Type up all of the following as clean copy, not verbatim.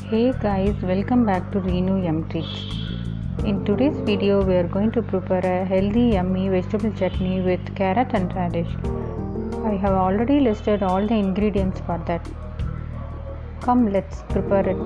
Hey guys, welcome back to Renu Yum Treats. In today's video, we are going to prepare a healthy, yummy vegetable chutney with carrot and radish. I have already listed all the ingredients for that. Come, let's prepare it.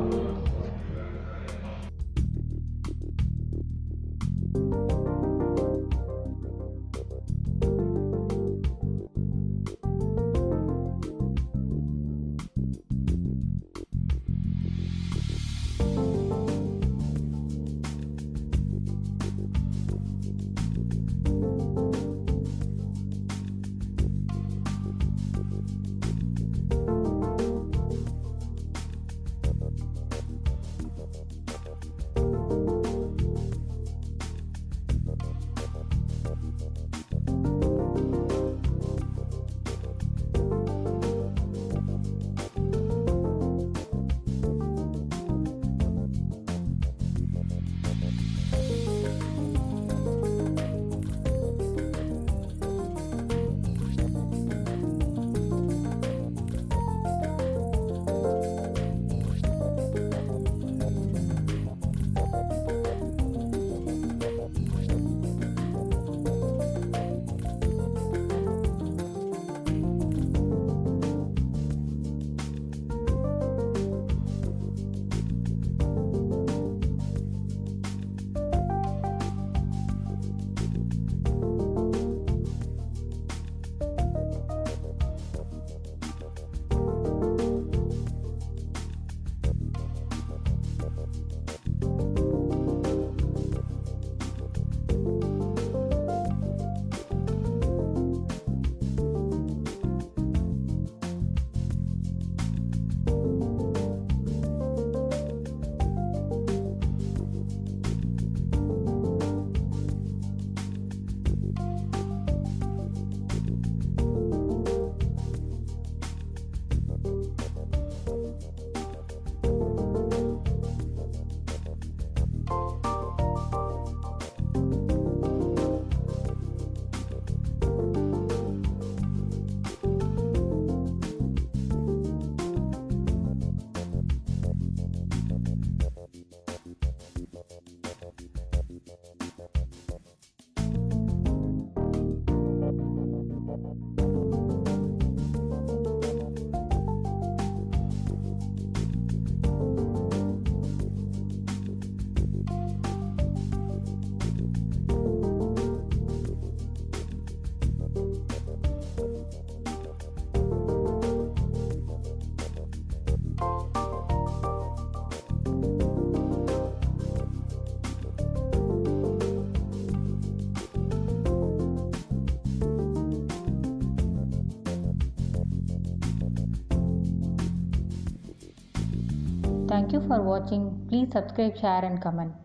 Thank you for watching. Please subscribe, share and comment.